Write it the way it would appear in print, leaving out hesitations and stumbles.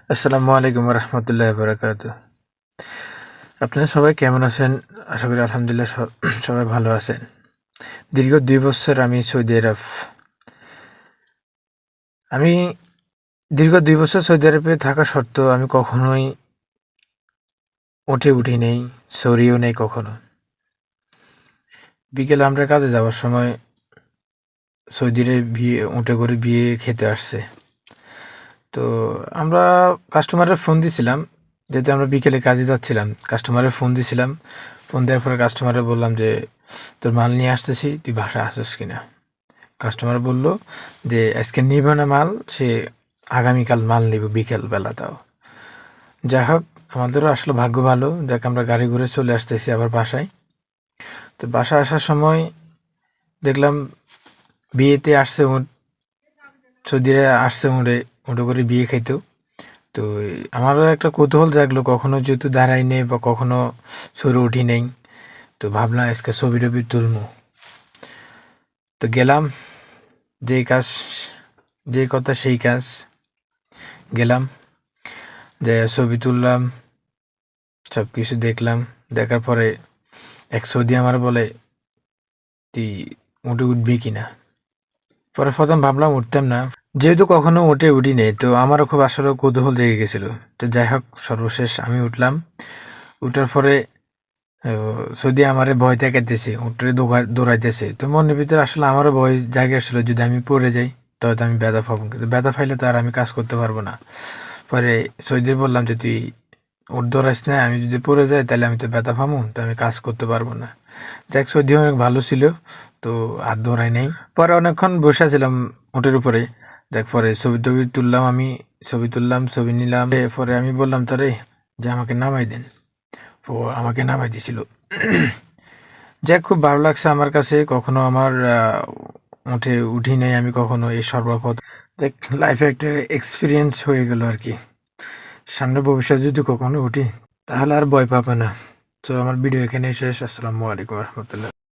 আসসালামু আলাইকুম রহমতুল্লাহ বারাকাতু। আপনারা সবাই কেমন আছেন? আশা করি আলহামদুলিল্লাহ সবাই ভালো আছেন। দীর্ঘ ২ বছর আমি সৌদি আরব আমি দীর্ঘ ২ বছর সৌদি আরবে থাকা সত্ত্বেও আমি কখনোই উঠি নেই, সরিয়েও নেই কখনো। বিকেলে আমরা কাজে যাওয়ার সময় সৌদিরে উঠে করে বিয়ে খেতে আসছে। তো আমরা কাস্টমারের ফোন দিছিলাম, যেহেতু আমরা বিকেলে কাজে যাচ্ছিলাম। কাস্টমারের ফোন দিছিলাম। ফোন দেওয়ার পরে কাস্টমারে বললাম যে, তোর মাল নিয়ে আসতেছি, তুই বাসায় আসিস কিনা। কাস্টমার বলল যে আজকে নিবে না মাল, সে আগামীকাল মাল নিব বিকেল বেলা। তাও যাই হোক, আমাদেরও আসলে ভাগ্য ভালো, দেখ আমরা গাড়ি ঘুরে চলে আসতেছি আবার বাসায়। তো বাসায় আসার সময় দেখলাম বিয়েতে আসছে, সৌদিরে আসছে উঠে করে বিয়ে খাইতো। তো আমারও একটা কৌতূহল জাগলো, কখনো যেহেতু দাঁড়াই নেই বা কখনো সরে উঠি নেই, তো ভাবলাম আজকে ছবি টবি তুলবো। তো গেলাম, যেই কাজ যেই কথা সেই কাজ। গেলাম, যে ছবি তুললাম, সব কিছু দেখলাম। দেখার পরে এক সৌদি আমার বলে, তুই উঠবি কিনা। পরে প্রথম ভাবলাম উঠতাম না, যেহেতু কখনো উঠি নেই, তো আমারও খুব আসলে কৌতূহল জেগে গেছিল। তো যাই হোক, সর্বশেষ আমি উঠলাম। উঠার পরে সৌদি আমারে ভয় দেখাইতেছে, উঠে দৌড়াইতেছে। তো মনের ভিতরে আসলে আমারও ভয় জাগে আসছিল, যদি আমি পড়ে যাই তবে তো আমি ব্যথা পাবো, কিন্তু ব্যথা পাইলে তো আর আমি কাজ করতে পারবো না। পরে সৌদির বললাম যে তুই দৌড়াইস না, আমি যদি পড়ে যাই তাহলে আমি তো ব্যথা পাবো, তো আমি কাজ করতে পারবো না। যাক, সৌদি অনেক ভালো ছিল, তো আর দৌড়াই নেই। পরে অনেকক্ষণ বসে ছিলাম উটের উপরে। দেখ, পরে ছবি টবি তুললাম, আমি ছবি তুললাম, ছবি নিলাম। পরে আমি বললাম তারে যে আমাকে নামাই দেন। ও আমাকে নামাই দিছিল। যাক, খুব ভালো লাগছে আমার কাছে। কখনো আমার উঠি নাই আমি কখনো, এই সর্বপ্রথম। যাক, লাইফে একটা এক্সপিরিয়েন্স হয়ে গেল আর কি। সামনে ভবিষ্যতে যদি কখনো উঠি তাহলে আর ভয় পাবে না। তো আমার ভিডিও এখানেই শেষ। আসসালামু আলাইকুম রহমতুল্লাহ।